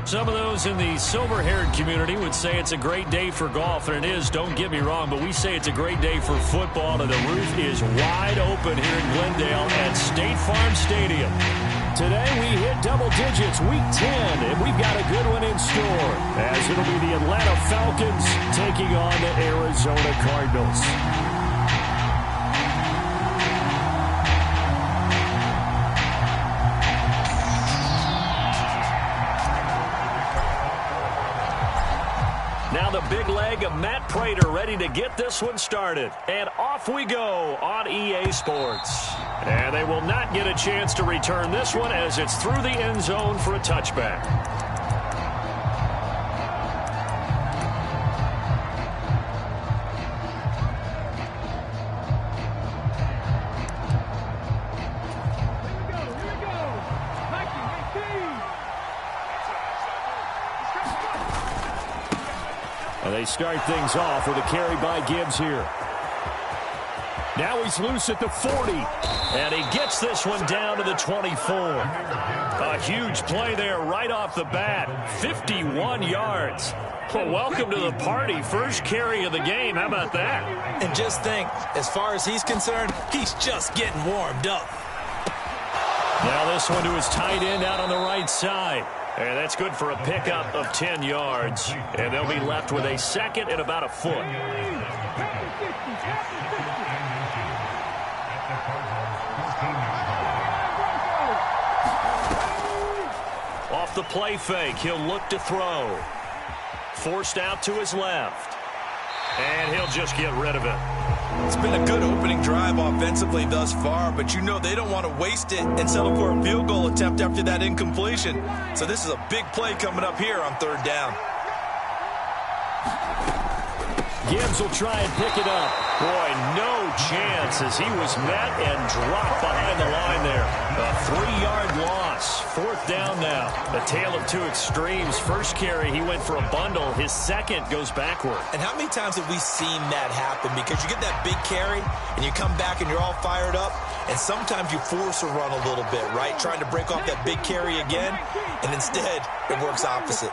Some of those in the silver-haired community would say it's a great day for golf, and it is, don't get me wrong, but we say it's a great day for football, and the roof is wide open here in Glendale at State Farm Stadium. Today we hit double digits, week 10, and we've got a good one in store, as it'll be the Atlanta Falcons taking on the Arizona Cardinals. Now the big leg of Matt Prater ready to get this one started. And off we go on EA Sports. And they will not get a chance to return this one as it's through the end zone for a touchback. They start things off with a carry by Gibbs here. Now he's loose at the 40. And he gets this one down to the 24. A huge play there right off the bat. 51 yards. Well, welcome to the party. First carry of the game. How about that? And just think, as far as he's concerned, he's just getting warmed up. Now this one to his tight end out on the right side. And that's good for a pickup of 10 yards. And they'll be left with a second and about a foot. Off the play fake, he'll look to throw. Forced out to his left. And he'll just get rid of it. It's been a good opening drive offensively thus far, but you know they don't want to waste it and settle for a field goal attempt after that incompletion. So this is a big play coming up here on third down. Gibbs will try and pick it up. Boy, no chance as he was met and dropped behind the line there. A 3-yard loss. Fourth down now. A tale of two extremes. First carry, he went for a bundle. His second goes backward. And how many times have we seen that happen? Because you get that big carry, and you come back and you're all fired up, and sometimes you force a run a little bit, right? Trying to break off that big carry again, and instead it works opposite.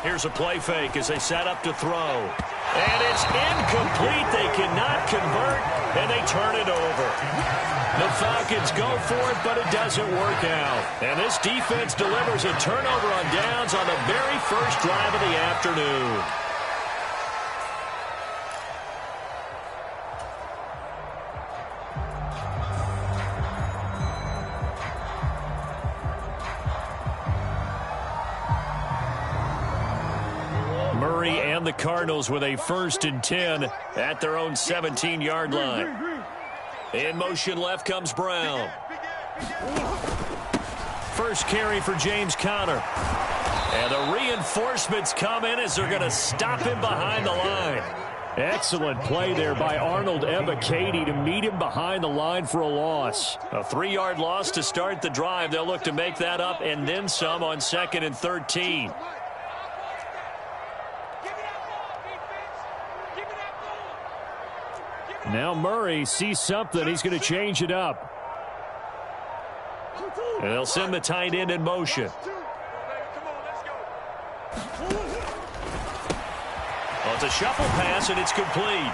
Here's a play fake as they set up to throw. And it's incomplete. They cannot convert, and they turn it over. The Falcons go for it, but it doesn't work out. And this defense delivers a turnover on downs on the very first drive of the afternoon. Murray and the Cardinals with a 1st and 10 at their own 17-yard line. In motion left comes Brown. First carry for James Conner. And the reinforcements come in as they're going to stop him behind the line. Excellent play there by Arnold Ebiketie to meet him behind the line for a loss. A 3-yard loss to start the drive. They'll look to make that up and then some on 2nd and 13. Now Murray sees something. He's going to change it up. And they'll send the tight end in motion. Well, it's a shuffle pass, and it's complete.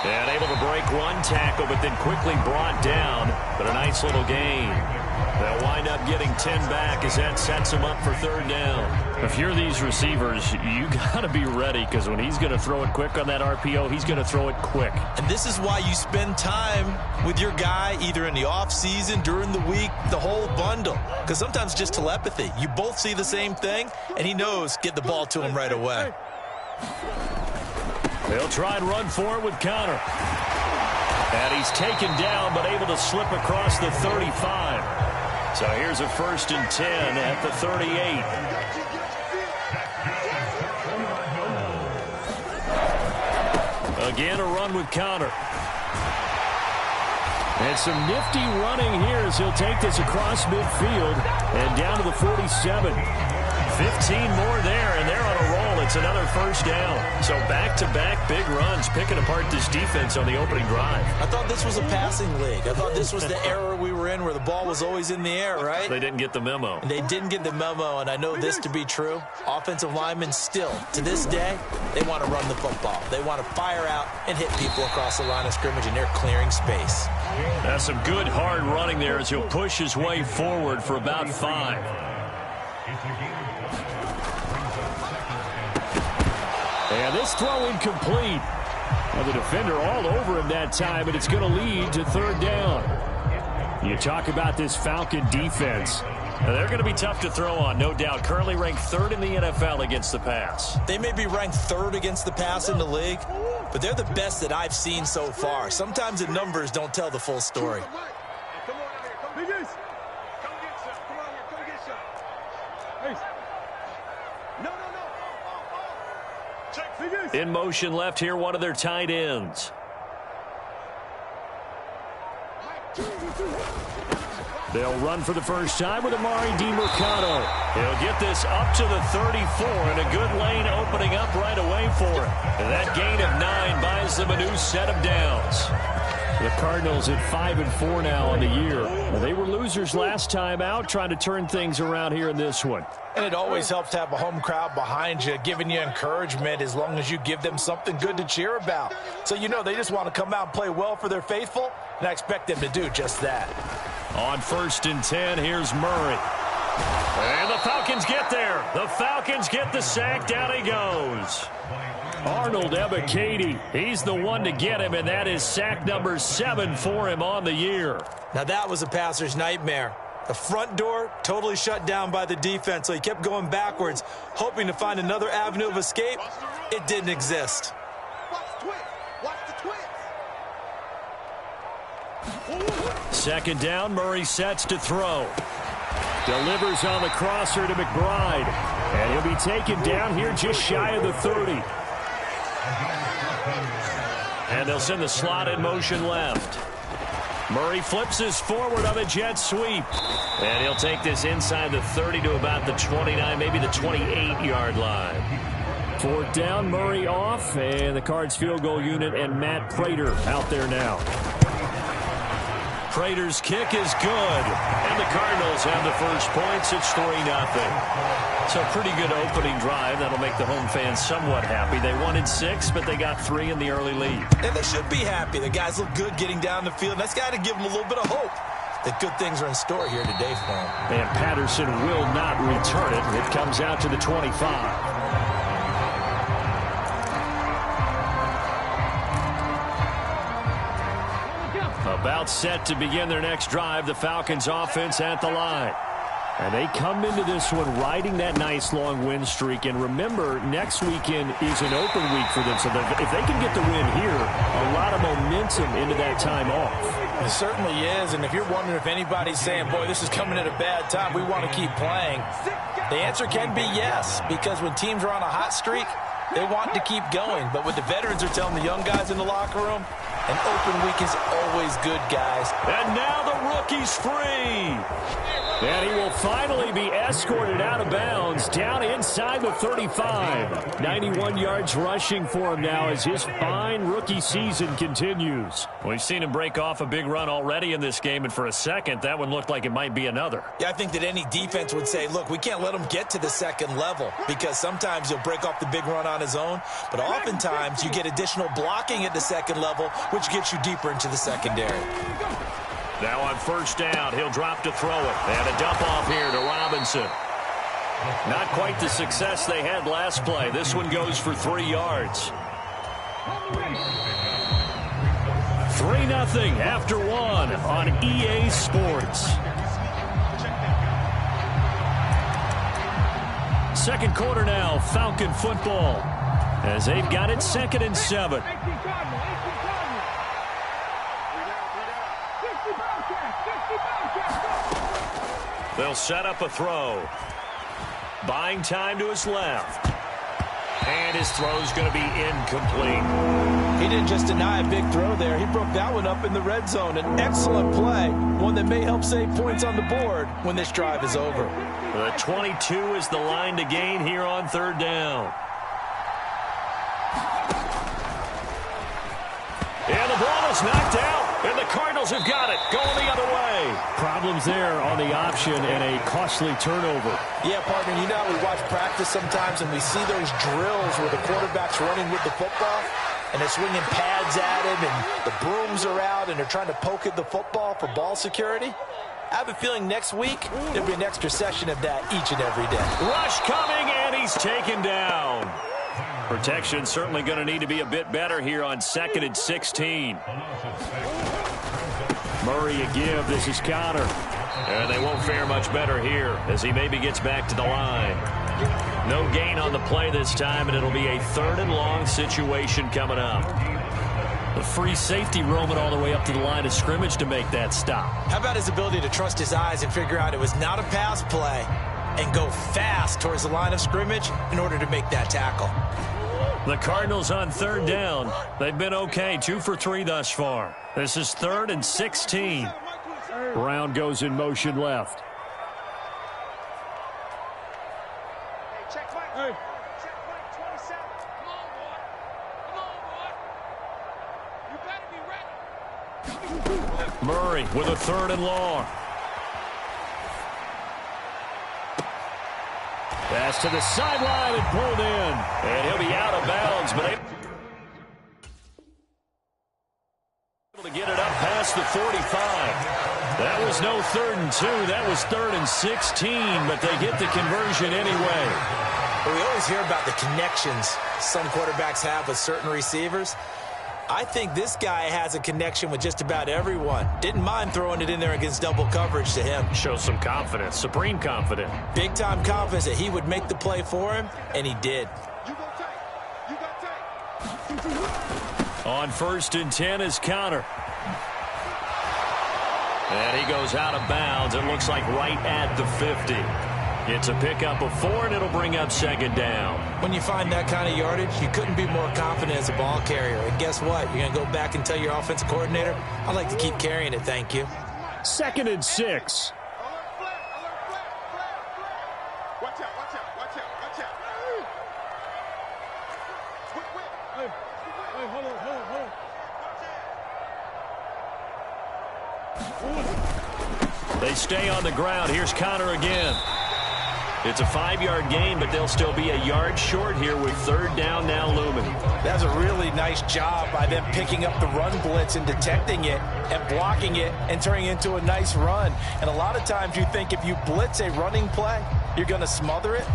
And able to break one tackle, but then quickly brought down. But a nice little gain. They'll wind up getting 10 back as that sets them up for third down. If you're these receivers, you got to be ready because when he's going to throw it quick on that RPO, he's going to throw it quick. And this is why you spend time with your guy either in the offseason, during the week, the whole bundle. Because sometimes just telepathy. You both see the same thing, and he knows get the ball to him right away. They'll try and run for it with Conner. And he's taken down but able to slip across the 35. So here's a 1st and 10 at the 38. Again, a run with Conner. And some nifty running here as he'll take this across midfield and down to the 47. 15 more there, and they're on a roll. It's it's another first down. So back-to-back big runs, picking apart this defense on the opening drive. I thought this was a passing league. I thought this was the era we were in where the ball was always in the air, right? They didn't get the memo. And they didn't get the memo, and I know this to be true. Offensive linemen still, to this day, they want to run the football. They want to fire out and hit people across the line of scrimmage, and they're clearing space. That's some good, hard running there as he'll push his way forward for about 5. And this throw incomplete. Now the defender all over him that time, and it's going to lead to third down. You talk about this Falcon defense. Now they're going to be tough to throw on, no doubt. Currently ranked 3rd in the NFL against the pass. They may be ranked 3rd against the pass in the league, but they're the best that I've seen so far. Sometimes the numbers don't tell the full story. In motion left here, one of their tight ends. They'll run for the first time with Amari DiMercato. He'll get this up to the 34, and a good lane opening up right away for him. And that gain of 9 buys them a new set of downs. The Cardinals at 5-4 now on the year. Well, they were losers last time out, trying to turn things around here in this one. And it always helps to have a home crowd behind you, giving you encouragement as long as you give them something good to cheer about. So you know they just want to come out and play well for their faithful, and I expect them to do just that. On 1st and 10, here's Murray. And the Falcons get there. The Falcons get the sack. Down he goes. Arnold Ebiketie, he's the one to get him, and that is sack number 7 for him on the year. Now that was a passer's nightmare. The front door totally shut down by the defense, so he kept going backwards, hoping to find another avenue of escape. It didn't exist. Second down, Murray sets to throw. Delivers on the crosser to McBride. And he'll be taken down here just shy of the 30. And they'll send the slot in motion left. Murray flips his forward on a jet sweep. And he'll take this inside the 30 to about the 29, maybe the 28-yard line. 4th down, Murray off, and the Cards field goal unit and Matt Prater out there now. Prater's kick is good, and the Cardinals have the first points. It's 3-0. So a pretty good opening drive. That'll make the home fans somewhat happy. They wanted 6, but they got 3 in the early lead. And they should be happy. The guys look good getting down the field. That's got to give them a little bit of hope that good things are in store here today for them. And Patterson will not return it. It comes out to the 25. About set to begin their next drive, the Falcons offense at the line. And they come into this one riding that nice long win streak. And remember, next weekend is an open week for them. So if they can get the win here, a lot of momentum into that time off. It certainly is. And if you're wondering if anybody's saying, boy, this is coming at a bad time, we want to keep playing, the answer can be yes. Because when teams are on a hot streak, they want to keep going. But what the veterans are telling the young guys in the locker room, an open week is always good, guys. And now the rookie's free. And he will finally be escorted out of bounds down inside the 35. 91 yards rushing for him now as his fine rookie season continues. We've seen him break off a big run already in this game, and for a second, that one looked like it might be another. Yeah, I think that any defense would say, look, we can't let him get to the second level because sometimes he'll break off the big run on his own, but oftentimes you get additional blocking at the second level, which gets you deeper into the secondary. Now on 1st down, he'll drop to throw it. And a dump off here to Robinson. Not quite the success they had last play. This one goes for 3 yards. 3-0 after 1 on EA Sports. Second quarter now, Falcon football, as they've got it 2nd and 7. They'll set up a throw. Buying time to his left. And his throw's going to be incomplete. He didn't just deny a big throw there. He broke that one up in the red zone. An excellent play. One that may help save points on the board when this drive is over. The 22 is the line to gain here on 3rd down. ball's knocked out, and the Cardinals have got it, going the other way. Problems there on the option and a costly turnover. Yeah, partner, you know how we watch practice sometimes and we see those drills where the quarterback's running with the football and they're swinging pads at him and the brooms are out and they're trying to poke at the football for ball security. I have a feeling next week there'll be an extra session of that each and every day. Rush coming, and he's taken down. Protection certainly going to need to be a bit better here on 2nd and 16. Murray a give. This is Conner. And they won't fare much better here as he maybe gets back to the line. No gain on the play this time, and it'll be a 3rd and long situation coming up. The free safety roaming all the way up to the line of scrimmage to make that stop. How about his ability to trust his eyes and figure out it was not a pass play and go fast towards the line of scrimmage in order to make that tackle. The Cardinals on 3rd down. They've been okay, 2 for 3 thus far. This is 3rd and 16. Brown goes in motion left. Murray with a 3rd and long. Pass to the sideline and pulled in. And he'll be out of bounds, but able to get it up past the 45. That was no 3rd and 2. That was 3rd and 16, but they get the conversion anyway. Well, we always hear about the connections some quarterbacks have with certain receivers. I think this guy has a connection with just about everyone. Didn't mind throwing it in there against double coverage to him. Shows some confidence, supreme confidence. Big-time confidence that he would make the play for him, and he did. On 1st and 10 is Conner. And he goes out of bounds. It looks like right at the 50. It's a pickup of 4, and it'll bring up 2nd down. When you find that kind of yardage, you couldn't be more confident as a ball carrier. And guess what? You're going to go back and tell your offensive coordinator, I'd like to keep carrying it, thank you. 2nd and 6. Watch out. Hey, hold on. They stay on the ground. Here's Conner again. It's a 5-yard gain, but they'll still be a yard short here with 3rd down now looming. That's a really nice job by them picking up the run blitz and detecting it and blocking it and turning it into a nice run. And a lot of times you think if you blitz a running play, you're going to smother it.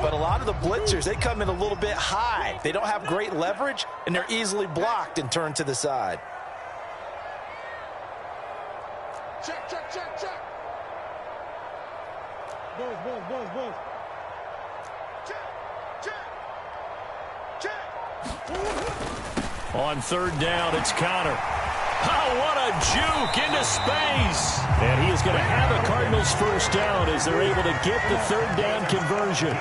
But a lot of the blitzers, they come in a little bit high. They don't have great leverage, and they're easily blocked and turned to the side. Check. Buzz. Check. On 3rd down, it's Conner. Oh, what a juke into space. And he is going to have a Cardinals 1st down as they're able to get the 3rd down conversion.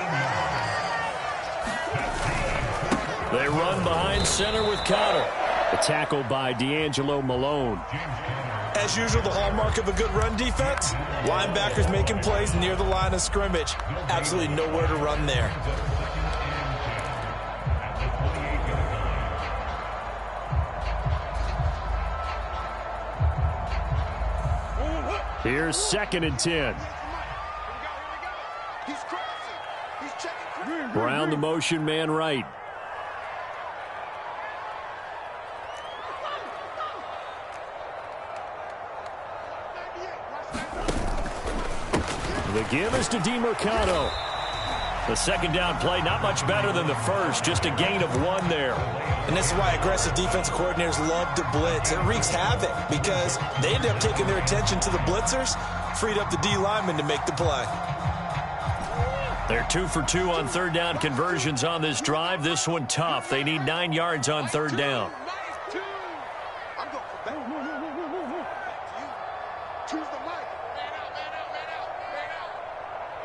They run behind center with Conner. A tackle by D'Angelo Malone. As usual, the hallmark of a good run defense, linebackers making plays near the line of scrimmage. Absolutely nowhere to run there. Here's 2nd and 10. He's crossing. He's checking. Brown the motion man right. The give is to DeMercado. The 2nd down play, not much better than the first, just a gain of 1 there. And this is why aggressive defense coordinators love to blitz. It wreaks havoc because they end up taking their attention to the blitzers, freed up the D lineman to make the play. They're 2 for 2 on 3rd down conversions on this drive. This one tough. They need 9 yards on 3rd down. I'm going for that. Choose the mic. Man out.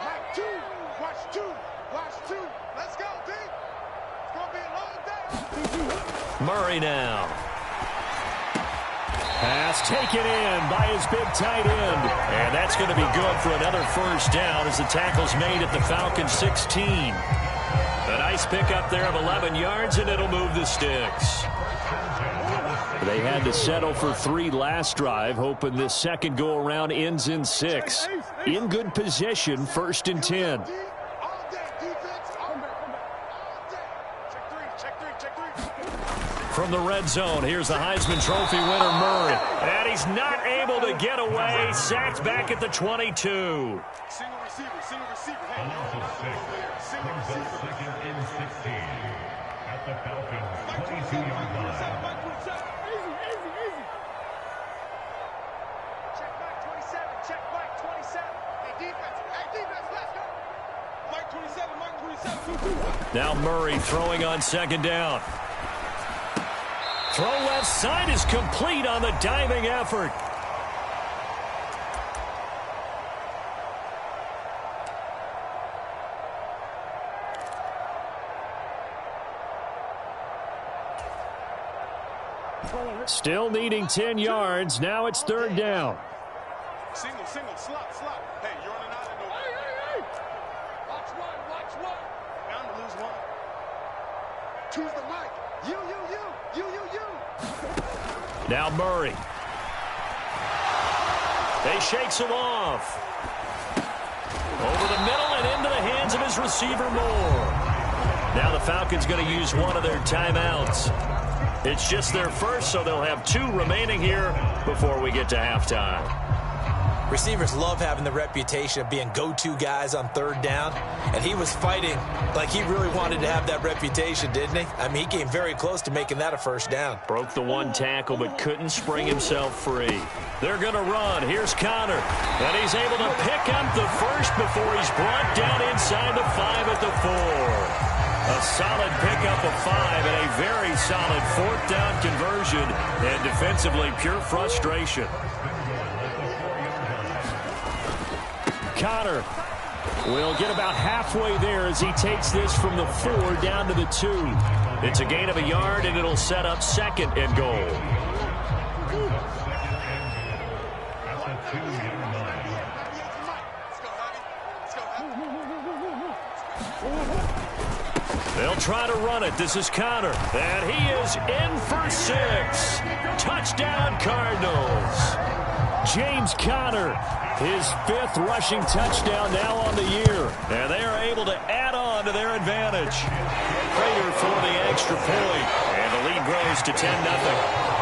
Mike 2. Watch 2. Let's go, D. It's going to be a long day. Murray now. Pass taken in by his big tight end. And that's going to be good for another 1st down as the tackle's made at the Falcons 16. A nice pickup there of 11 yards, and it'll move the sticks. They had to settle for 3 last drive, hoping this second go-around ends in 6. In good position, 1st and 10. From the red zone, here's the Heisman Trophy winner, Murray. And he's not able to get away. Sacked back at the 22. Single receiver, single receiver. Hey, single receiver. Second and 16 at the Falcons' 22-yard line. Easy. Check back 27. Check back 27. Hey, defense, let's go. Mike 27, Mike 27. Now Murray throwing on 2nd down. Throw left side is complete on the diving effort. Still needing 10 yards. Now it's 3rd down. Single, slot. Hey, you're on an island over. Hey. Watch one. Bound to lose one. Choose the mic. You. Now Murray. They shakes him off. Over the middle and into the hands of his receiver Moore. Now the Falcons going to use one of their timeouts. It's just their first, so they'll have 2 remaining here before we get to halftime. Receivers love having the reputation of being go-to guys on 3rd down, and he was fighting like he really wanted to have that reputation, didn't he? I mean, he came very close to making that a 1st down. Broke the 1 tackle, but couldn't spring himself free. They're going to run. Here's Connor, and he's able to pick up the first before he's brought down inside the 5 at the 4. A solid pickup of 5 and a very solid 4th down conversion, and defensively pure frustration. Connor will get about halfway there as he takes this from the 4 down to the 2. It's a gain of a yard, and it'll set up 2nd and goal. They'll try to run it. This is Connor, and he is in for 6. Touchdown, Cardinals. James Conner, his 5th rushing touchdown now on the year. And they are able to add on to their advantage. Prater for the extra point. And the lead grows to 10-0.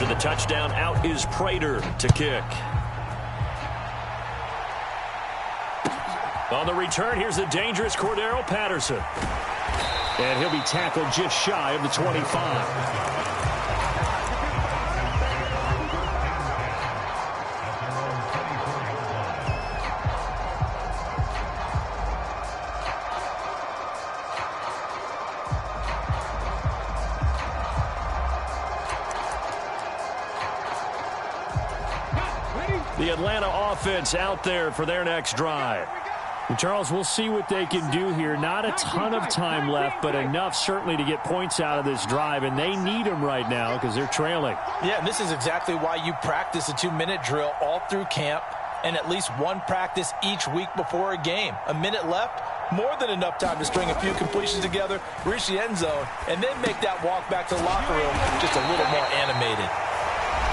The touchdown, out is Prater to kick. On the return, here's the dangerous Cordero Patterson. And he'll be tackled just shy of the 25. The Atlanta offense out there for their next drive. And Charles, we'll see what they can do here. Not a ton of time left, but enough certainly to get points out of this drive, and they need them right now because they're trailing. Yeah, and this is exactly why you practice a 2-minute drill all through camp and at least 1 practice each week before a game. A minute left, more than enough time to string a few completions together, reach the end zone, and then make that walk back to the locker room just a little more animated.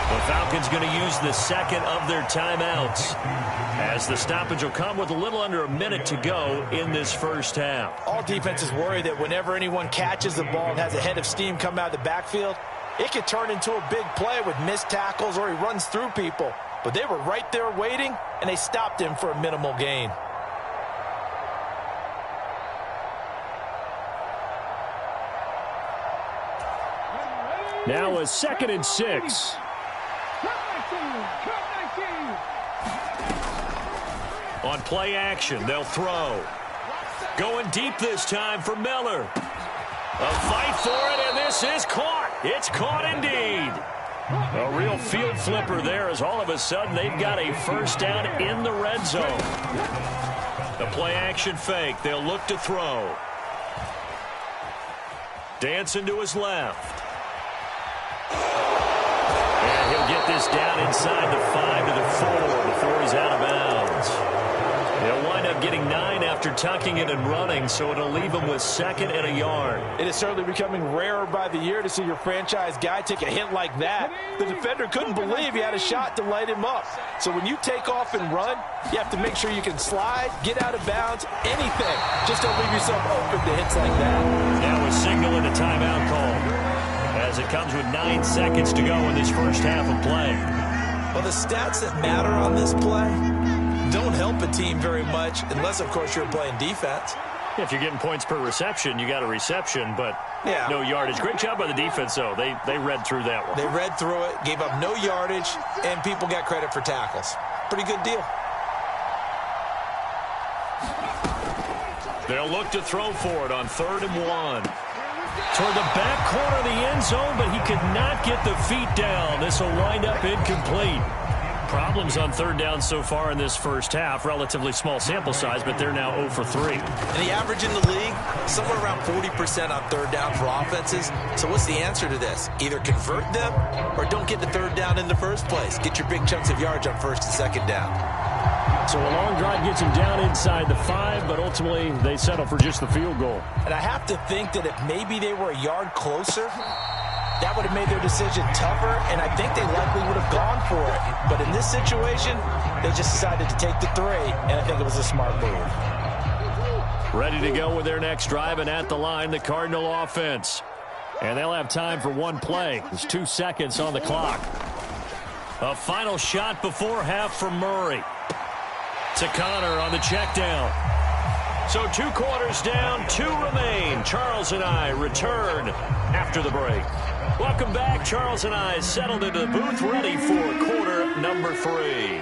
The Falcons going to use the 2nd of their timeouts, as the stoppage will come with a little under a minute to go in this first half. All defenses worry that whenever anyone catches the ball and has a head of steam come out of the backfield, it could turn into a big play with missed tackles or he runs through people. But they were right there waiting, and they stopped him for a minimal gain. Now a 2nd and 6. On play action, they'll throw. Going deep this time for Miller. A fight for it, and this is caught. It's caught indeed. A real field flipper there, as all of a sudden they've got a first down in the red zone. The play action fake. They'll look to throw. Dancing to his left. And he'll get this down inside the 5 to the 4 before he's out of bounds. He'll wind up getting 9 after tucking it and running, so it'll leave him with 2nd and a yard. It is certainly becoming rarer by the year to see your franchise guy take a hit like that. The defender couldn't believe he had a shot to light him up. So when you take off and run, you have to make sure you can slide, get out of bounds, anything. Just don't leave yourself open to hits like that. Now a signal and a timeout call, as it comes with 9 seconds to go in this first half of play. Well, the stats that matter on this play don't help a team very much unless, of course, you're playing defense. If you're getting points per reception, you got a reception, but no yardage. Great job by the defense, though. They read through that one. They read through it, gave up no yardage, and people got credit for tackles. Pretty good deal. They'll look to throw for it on 3rd and 1. Toward the back corner of the end zone, but he could not get the feet down. This will wind up incomplete. Problems on 3rd down so far in this first half. Relatively small sample size, but they're now 0 for 3. And the average in the league, somewhere around 40% on 3rd down for offenses. So what's the answer to this? Either convert them or don't get the 3rd down in the first place. Get your big chunks of yards on 1st and 2nd down. So a long drive gets him down inside the 5, but ultimately they settle for just the field goal. And I have to think that if maybe they were a yard closer, that would have made their decision tougher, and I think they likely would have gone for it. But in this situation, they just decided to take the 3, and I think it was a smart move. Ready to go with their next drive, and at the line, the Cardinal offense. And they'll have time for one play. There's 2 seconds on the clock. A final shot before half from Murray. To Connor on the check down. So 2 quarters down, 2 remain. Charles and I return after the break. Welcome back. Charles and I settled into the booth, ready for quarter number 3.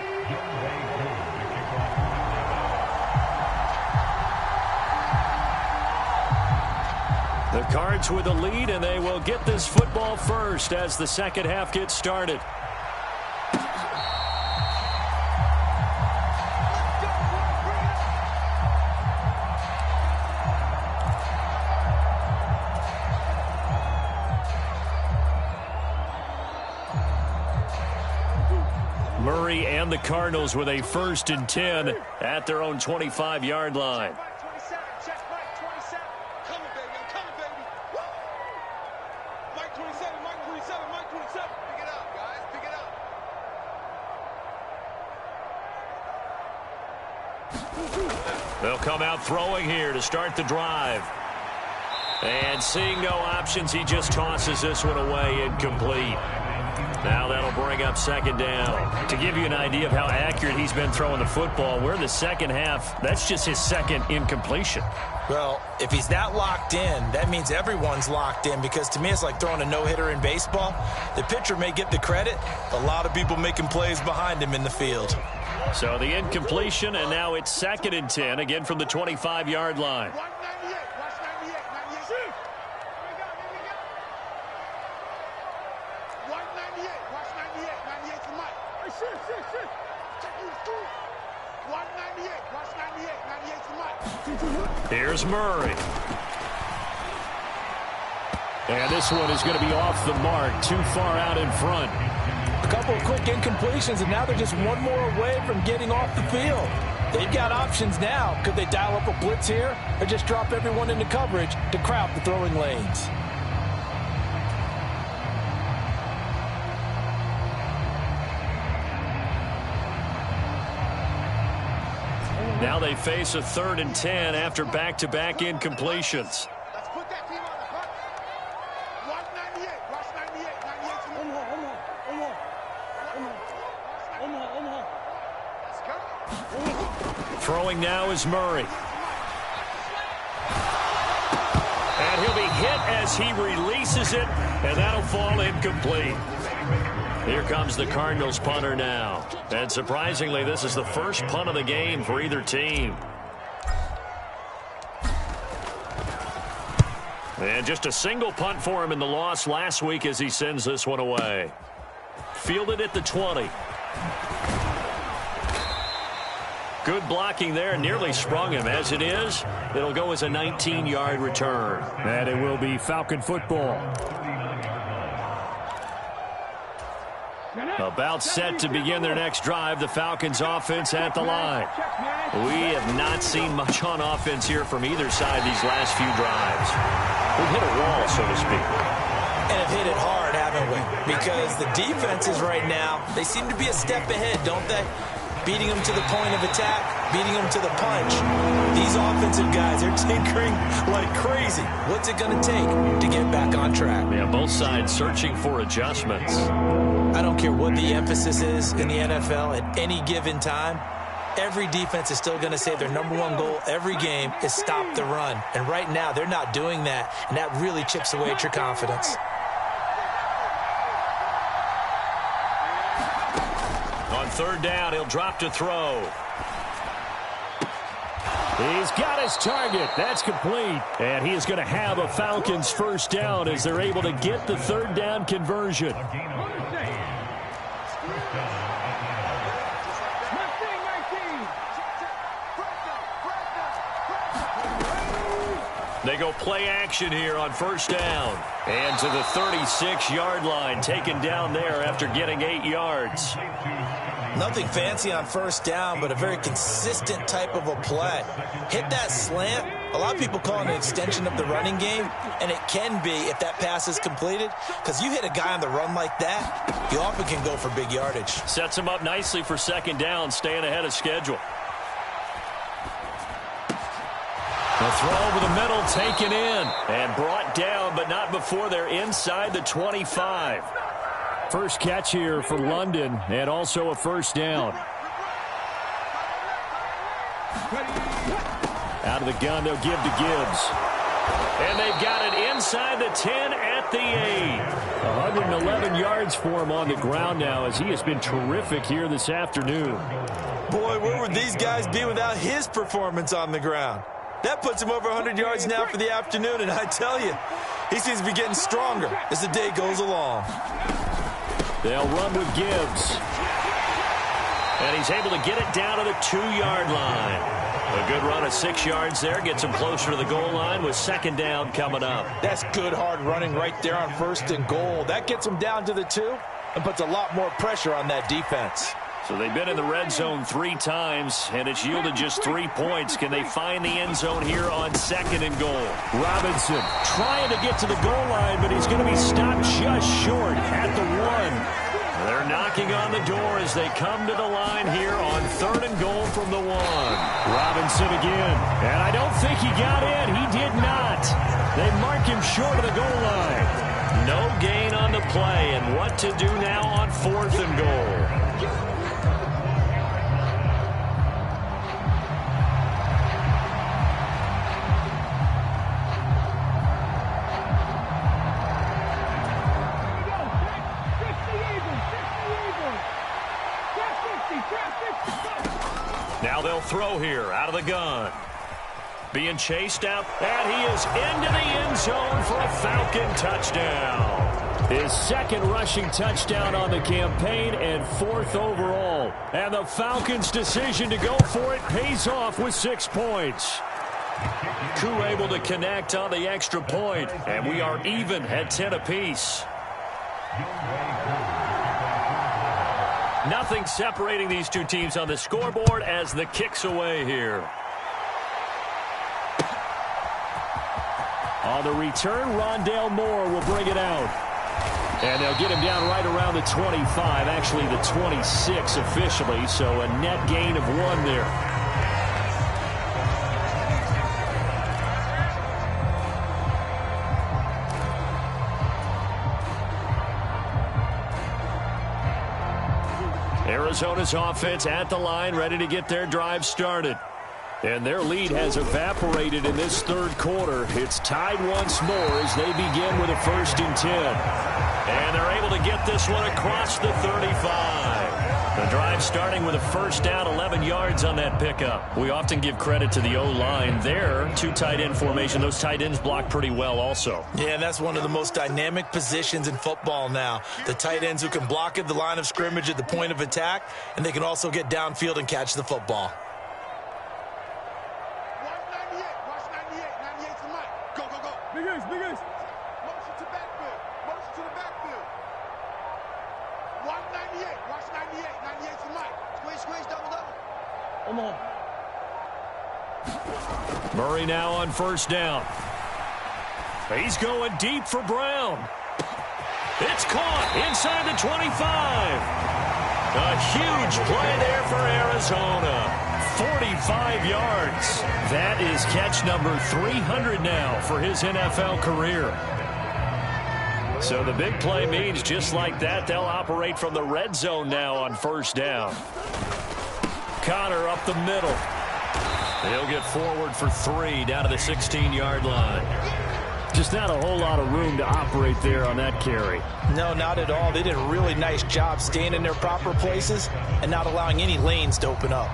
The Cards with the lead, and they will get this football first as the second half gets started. Murray and the Cardinals with a 1st and 10 at their own 25-yard line. They'll come out throwing here to start the drive. And seeing no options, he just tosses this one away, incomplete. Now that'll bring up 2nd down. To give you an idea of how accurate he's been throwing the football, we're in the second half. That's just his 2nd incompletion. Well, if he's that locked in, that means everyone's locked in, because to me it's like throwing a no-hitter in baseball. The pitcher may get the credit, a lot of people making plays behind him in the field. So the incompletion, and now it's 2nd and 10, again from the 25-yard line. Here's Murray. And this one is going to be off the mark, too far out in front. A couple of quick incompletions, and now they're just one more away from getting off the field. They've got options now. Could they dial up a blitz here, or just drop everyone into coverage to crowd the throwing lanes? Now they face a 3rd and 10 after back-to-back incompletions. Let's put that team on the hunt. 198. Watch 98. Let's go. Throwing now is Murray. And he'll be hit as he releases it, and that'll fall incomplete. Here comes the Cardinals punter now. And surprisingly, this is the first punt of the game for either team. And just a single punt for him in the loss last week as he sends this one away. Fielded at the 20. Good blocking there. Nearly sprung him. As it is, it'll go as a 19-yard return. And it will be Falcon football. About set to begin their next drive. The Falcons offense at the line. We have not seen much on offense here from either side these last few drives. We've hit a wall, so to speak. And have hit it hard, haven't we? Because the defenses right now, they seem to be a step ahead, don't they? Beating them to the point of attack, beating them to the punch. These offensive guys are tinkering like crazy. What's it going to take to get back on track? Yeah, both sides searching for adjustments. I don't care what the emphasis is in the NFL at any given time. Every defense is still going to say their #1 goal every game is stop the run. And right now, they're not doing that, and that really chips away at your confidence. On third down, he'll drop to throw. He's got his target. That's complete. And he is going to have a Falcons first down as they're able to get the third down conversion. They go play action here on first down. And to the 36-yard line, taken down there after getting 8 yards. Nothing fancy on first down, but a very consistent type of a play. Hit that slant. A lot of people call it an extension of the running game, and it can be if that pass is completed, because you hit a guy on the run like that, you often can go for big yardage. Sets him up nicely for second down, staying ahead of schedule. The throw over the middle, taken in, and brought down, but not before they're inside the 25. First catch here for London, and also a first down. Out of the gun, they'll give to Gibbs. And they've got it inside the 10 at the 8. 111 yards for him on the ground now, as he has been terrific here this afternoon. Boy, where would these guys be without his performance on the ground? That puts him over 100 yards now for the afternoon, and I tell you, he seems to be getting stronger as the day goes along. They'll run with Gibbs. And he's able to get it down to the 2-yard line. A good run of 6 yards there. Gets him closer to the goal line with second down coming up. That's good hard running right there on first and goal. That gets him down to the 2 and puts a lot more pressure on that defense. So they've been in the red zone 3 times, and it's yielded just 3 points. Can they find the end zone here on second and goal? Robinson trying to get to the goal line, but he's going to be stopped just short at the 1. They're knocking on the door as they come to the line here on third and goal from the 1. Robinson again, and I don't think he got in. He did not. They mark him short of the goal line. No gain on the play, and what to do now on fourth and goal. Now they'll throw here out of the gun. Being chased out, and he is into the end zone for a Falcon touchdown. His second rushing touchdown on the campaign and 4th overall. And the Falcons' decision to go for it pays off with 6 points. Koo able to connect on the extra point, and we are even at 10 apiece. Nothing separating these two teams on the scoreboard as the kick's away here. On the return, Rondale Moore will bring it out. And they'll get him down right around the 25, actually the 26 officially, so a net gain of 1 there. Arizona's offense at the line, ready to get their drive started. And their lead has evaporated in this third quarter. It's tied once more as they begin with a 1st and 10. And they're able to get this one across the 35. The drive starting with a first down, 11 yards on that pickup. We often give credit to the O-line there. 2 tight end formation. Those tight ends block pretty well also. Yeah, that's one of the most dynamic positions in football now. The tight ends who can block at the line of scrimmage at the point of attack, and they can also get downfield and catch the football. Murray now on first down. He's going deep for Brown. It's caught inside the 25. A huge play there for Arizona. 45 yards. That is catch number 300 now for his NFL career. So the big play means just like that, they'll operate from the red zone now on first down. Connor up the middle. He'll get forward for 3 down to the 16-yard line. Just not a whole lot of room to operate there on that carry. No, not at all. They did a really nice job staying in their proper places and not allowing any lanes to open up.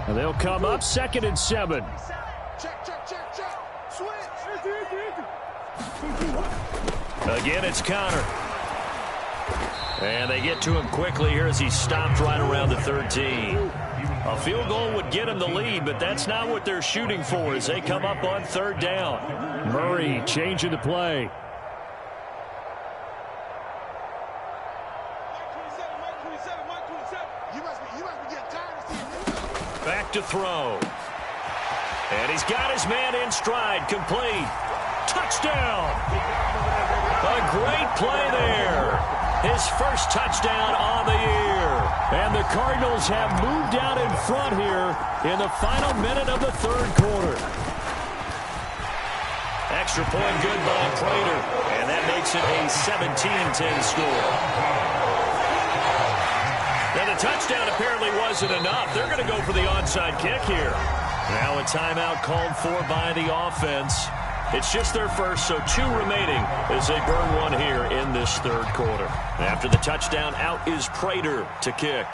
And they'll come up 2nd and 7. Check. Switch. Again, it's Connor. And they get to him quickly here as he's stopped right around the 13. A field goal would get him the lead, but that's not what they're shooting for as they come up on 3rd down. Murray changing the play. Back to throw. And he's got his man in stride, complete. Touchdown. A great play there. His first touchdown on the year. And the Cardinals have moved out in front here in the final minute of the 3rd quarter. Extra point good by Prater. And that makes it a 17-10 score. Now the touchdown apparently wasn't enough. They're going to go for the onside kick here. Now a timeout called for by the offense. It's just their first, so 2 remaining as they burn one here in this 3rd quarter. After the touchdown, out is Prater to kick.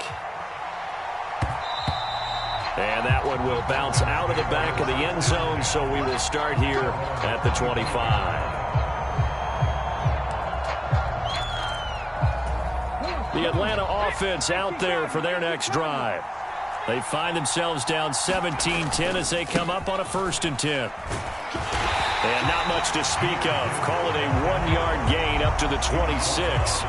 And that one will bounce out of the back of the end zone, so we will start here at the 25. The Atlanta offense out there for their next drive. They find themselves down 17-10 as they come up on a 1st and 10. And not much to speak of. Call it a 1-yard gain up to the 26.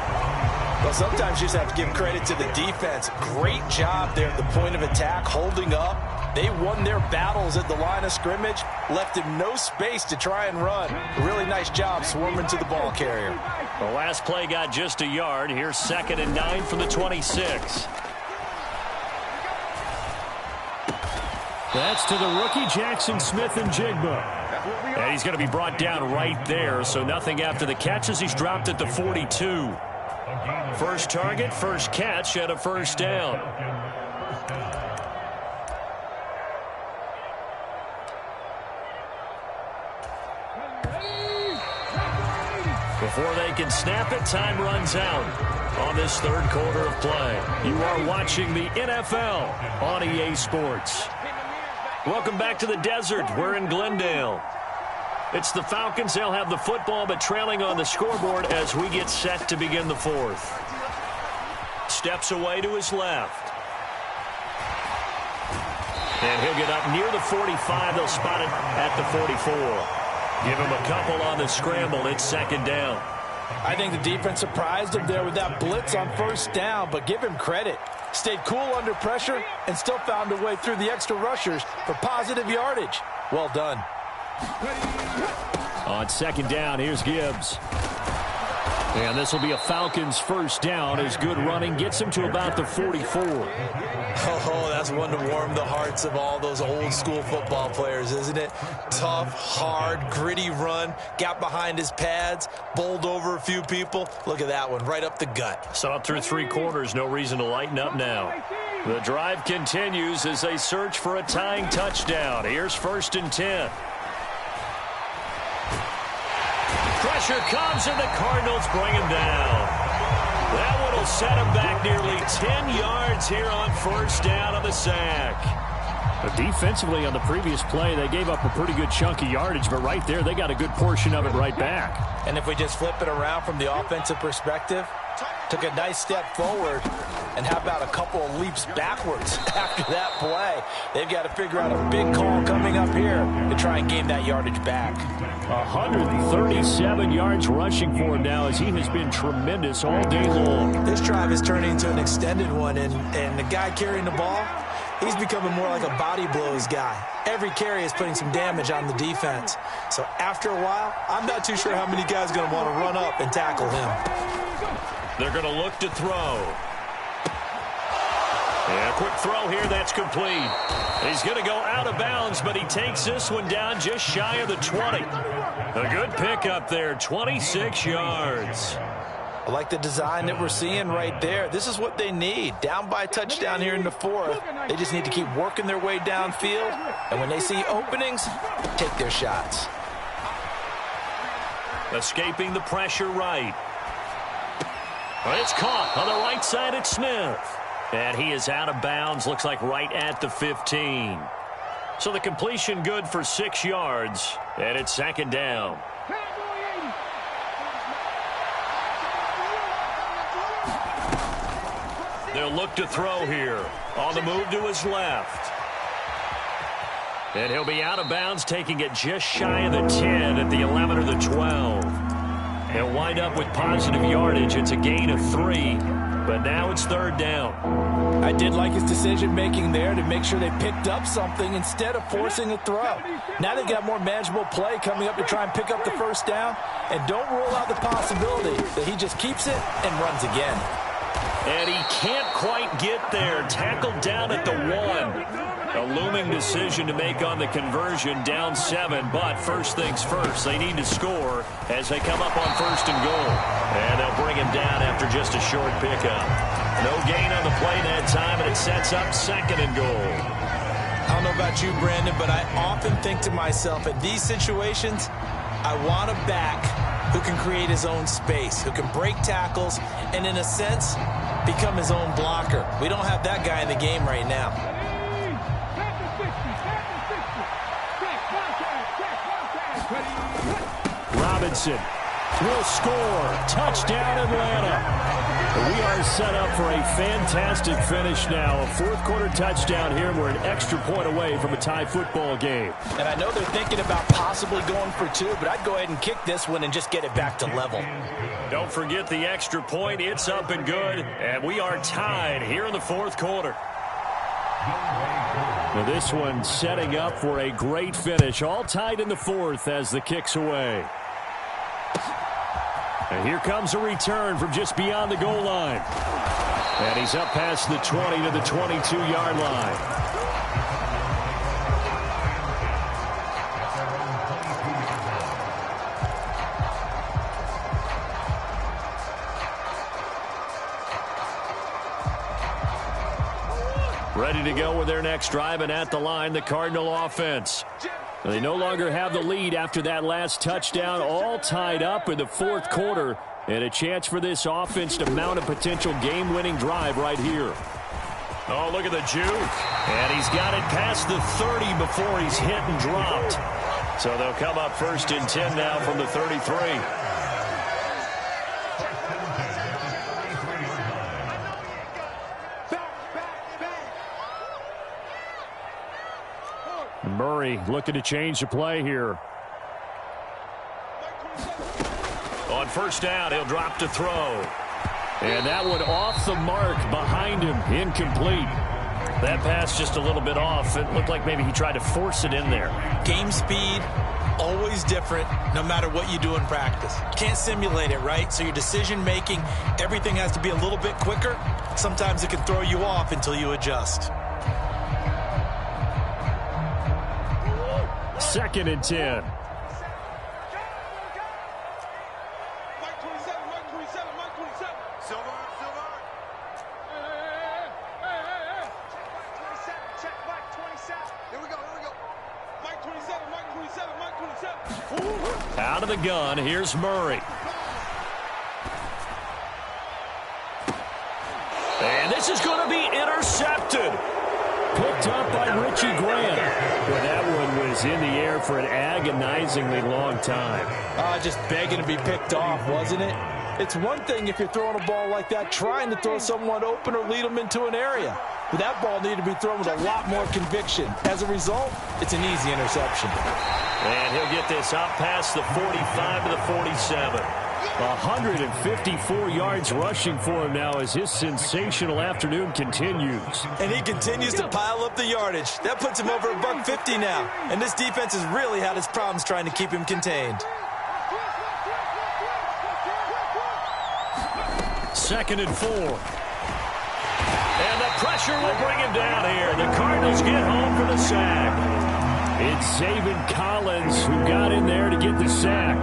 Well, sometimes you just have to give credit to the defense. Great job there at the point of attack, holding up. They won their battles at the line of scrimmage, left him no space to try and run. A really nice job swarming to the ball carrier. The last play got just a yard. Here's 2nd and 9 from the 26. That's to the rookie Jackson Smith-Njigba. And he's going to be brought down right there, so nothing after the catch as he's dropped at the 42. First target, first catch at a 1st down. Before they can snap it, time runs out on this 3rd quarter of play. You are watching the NFL on EA Sports. Welcome back to the desert. We're in Glendale. It's the Falcons. They'll have the football, but trailing on the scoreboard as we get set to begin the 4th. Steps away to his left. And he'll get up near the 45. They'll spot it at the 44. Give him a couple on the scramble. It's 2nd down. I think the defense surprised him there with that blitz on 1st down, but give him credit. Stayed cool under pressure and still found a way through the extra rushers for positive yardage. Well done. On 2nd down, here's Gibbs. And this will be a Falcons 1st down as good running gets him to about the 44. Oh, that's one to warm the hearts of all those old school football players, isn't it? Tough, hard, gritty run, got behind his pads, bowled over a few people. Look at that one, right up the gut. So up through 3 quarters, no reason to lighten up now. The drive continues as they search for a tying touchdown. Here's 1st and 10. Pressure comes, and the Cardinals bring him down. That one will set him back nearly 10 yards here on 1st down on the sack. But defensively on the previous play, they gave up a pretty good chunk of yardage, but right there, they got a good portion of it right back. And if we just flip it around from the offensive perspective, Took a nice step forward, and how about a couple of leaps backwards after that play? They've got to figure out a big call coming up here to try and gain that yardage back. 137 yards rushing for him now as he has been tremendous all day long. This drive is turning into an extended one, and the guy carrying the ball, he's becoming more like a body blows guy. Every carry is putting some damage on the defense. So after a while, I'm not too sure how many guys are going to want to run up and tackle him. They're going to look to throw. Yeah, quick throw here. That's complete. He's going to go out of bounds, but he takes this one down just shy of the 20. A good pickup there, 26 yards. I like the design that we're seeing right there. This is what they need. Down by a touchdown here in the fourth. They just need to keep working their way downfield. And when they see openings, take their shots. Escaping the pressure right. It's caught on the right side at Smith. And he is out of bounds, looks like right at the 15. So the completion good for 6 yards, and it's second down. They'll look to throw here. On the move to his left. And he'll be out of bounds, taking it just shy of the 10 at the 11 or the 12. He'll wind up with positive yardage. It's a gain of 3, but now it's third down. I did like his decision-making there to make sure they picked up something instead of forcing a throw. Now they've got more manageable play coming up to try and pick up the first down, and don't rule out the possibility that he just keeps it and runs again. And he can't quite get there. Tackled down at the 1. A looming decision to make on the conversion, down 7. But first things first, they need to score as they come up on first and goal. And they'll bring him down after just a short pickup. No gain on the play that time, and it sets up second and goal. I don't know about you, Brandon, but I often think to myself, in these situations, I want a back who can create his own space, who can break tackles, and in a sense, become his own blocker. We don't have that guy in the game right now. Robinson will score. Touchdown, Atlanta. We are set up for a fantastic finish now. A fourth-quarter touchdown here. We're an extra point away from a tie football game. And I know they're thinking about possibly going for 2, but I'd go ahead and kick this one and just get it back to level. Don't forget the extra point. It's up and good. And we are tied here in the fourth quarter. Now this one setting up for a great finish. All tied in the fourth as the kick's away. And here comes a return from just beyond the goal line. And he's up past the 20 to the 22-yard line. Ready to go with their next drive, and at the line, the Cardinal offense. They no longer have the lead after that last touchdown, all tied up in the fourth quarter, and a chance for this offense to mount a potential game-winning drive right here. Oh, look at the juke. And he's got it past the 30 before he's hit and dropped. So they'll come up first and 10 now from the 33. Murray looking to change the play here. On first down, he'll drop to throw. And that one off the mark behind him, incomplete. That pass just a little bit off. It looked like maybe he tried to force it in there. Game speed, always different, no matter what you do in practice. Can't simulate it, right? So your decision-making, everything has to be a little bit quicker. Sometimes it can throw you off until you adjust. Second and 10. Out of the gun, here's Murray. And this is going to be intercepted. Picked up by Richie Grant. Well, that one was in the air for an agonizingly long time. Just begging to be picked off, wasn't it? It's one thing if you're throwing a ball like that, trying to throw someone open or lead them into an area. But that ball needed to be thrown with a lot more conviction. As a result, it's an easy interception. And he'll get this up past the 45 to the 47. 154 yards rushing for him now as his sensational afternoon continues. And he continues to pile up the yardage. That puts him over $150 now. And this defense has really had its problems trying to keep him contained. 2nd and 4. And the pressure will bring him down here. The Cardinals get home for the sack. It's Zaven Collins who got in there to get the sack.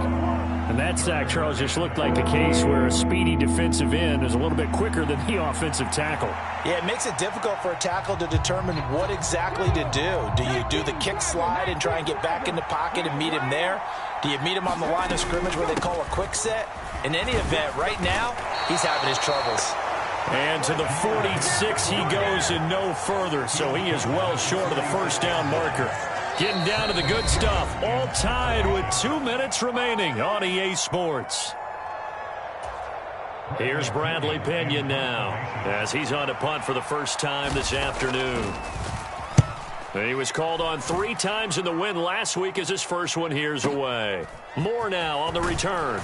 And that sack, Charles, just looked like a case where a speedy defensive end is a little bit quicker than the offensive tackle. Yeah, it makes it difficult for a tackle to determine what exactly to do. Do you do the kick slide and try and get back in the pocket and meet him there? Do you meet him on the line of scrimmage where they call a quick set? In any event, right now, he's having his troubles. And to the 46 he goes and no further, so he is well short of the first down marker. Getting down to the good stuff, all tied with 2 minutes remaining on EA Sports. Here's Bradley Pena now as he's on to punt for the first time this afternoon. He was called on 3 times in the win last week as his first one here's away. Moore now on the return.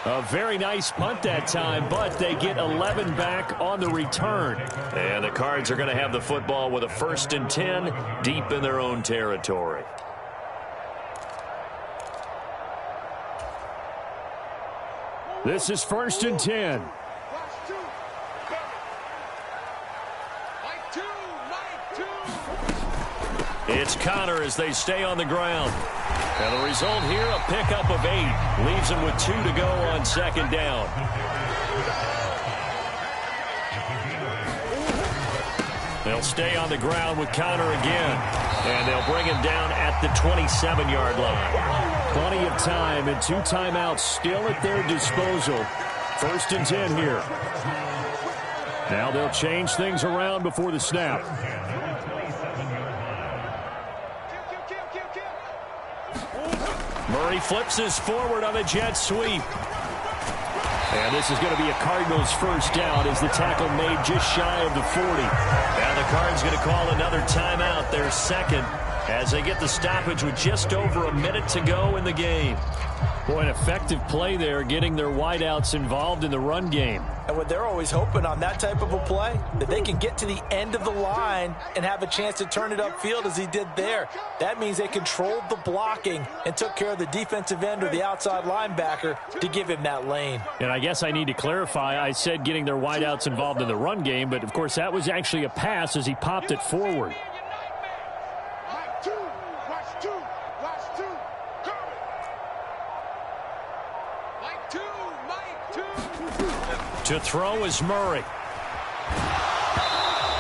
A very nice punt that time, but they get 11 back on the return. And the Cards are going to have the football with a 1st and 10 deep in their own territory. This is 1st and 10. It's Connor as they stay on the ground. And the result here, a pickup of 8. Leaves him with 2 to go on 2nd down. They'll stay on the ground with Connor again. And they'll bring him down at the 27-yard line. Plenty of time and 2 timeouts still at their disposal. 1st and 10 here. Now they'll change things around before the snap. Murray flips this forward on a jet sweep. And this is going to be a Cardinals first down as the tackle made just shy of the 40. Now the Cards going to call another timeout, their second, as they get the stoppage with just over a minute to go in the game. Boy, an effective play there, getting their wideouts involved in the run game. And what they're always hoping on that type of a play, that they can get to the end of the line and have a chance to turn it upfield as he did there. That means they controlled the blocking and took care of the defensive end or the outside linebacker to give him that lane. And I guess I need to clarify, I said getting their wideouts involved in the run game, but of course that was actually a pass as he popped it forward. To throw is Murray.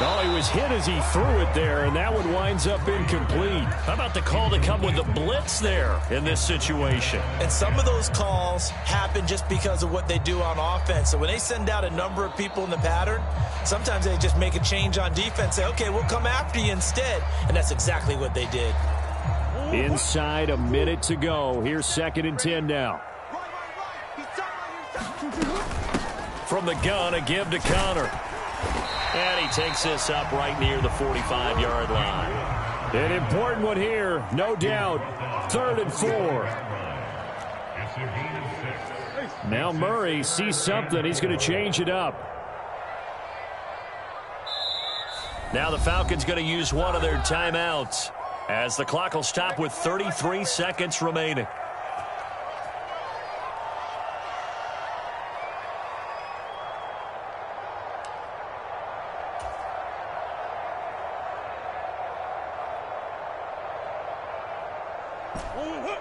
Oh, he was hit as he threw it there, and that one winds up incomplete. How about the call to come with the blitz there in this situation? And some of those calls happen just because of what they do on offense. So when they send out a number of people in the pattern, sometimes they just make a change on defense, say, okay, we'll come after you instead. And that's exactly what they did. Inside a minute to go. Here's 2nd and 10 now. From the gun, a give to Connor. And he takes this up right near the 45-yard line. An important one here, no doubt. 3rd and 4. Now Murray sees something. He's going to change it up. Now the Falcons going to use one of their timeouts as the clock will stop with 33 seconds remaining.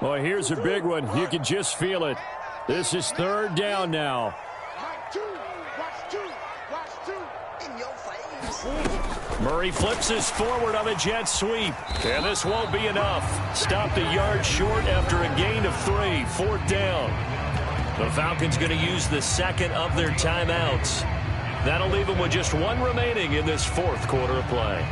Well, here's a big one. You can just feel it. This is 3rd down now. Murray flips this forward on a jet sweep. And this won't be enough. Stopped a yard short after a gain of 3. 4th down. The Falcons going to use the 2nd of their timeouts. That'll leave them with just 1 remaining in this 4th quarter of play.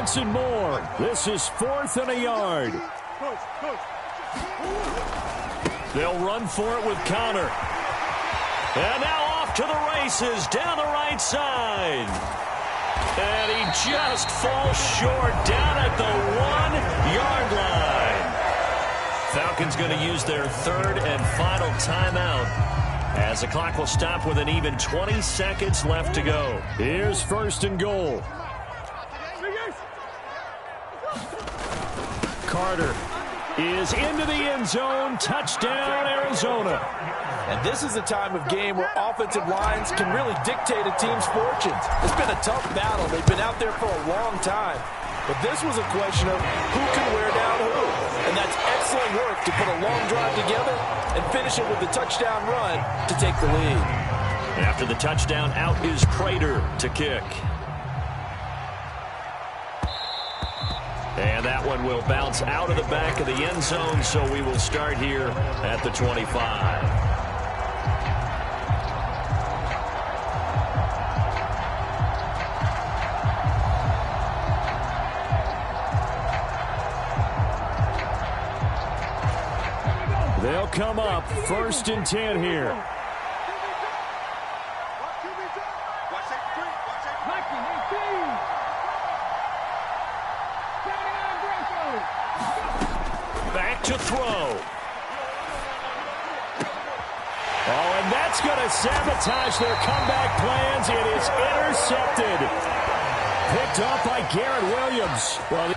Johnson more. This is 4th and a yard. They'll run for it with Connor. And now off to the races down the right side. And he just falls short down at the 1-yard line. Falcons going to use their 3rd and final timeout as the clock will stop with an even 20 seconds left to go. Here's 1st and goal. Carter is into the end zone. Touchdown, Arizona. And this is a time of game where offensive lines can really dictate a team's fortunes. It's been a tough battle. They've been out there for a long time. But this was a question of who can wear down who. And that's excellent work to put a long drive together and finish it with the touchdown run to take the lead. After the touchdown, out is Prater to kick. And that one will bounce out of the back of the end zone, so we will start here at the 25. They'll come up 1st and 10 here. Back to throw. Oh, and that's going to sabotage their comeback plans. It is intercepted. Picked up by Garrett Williams. Well,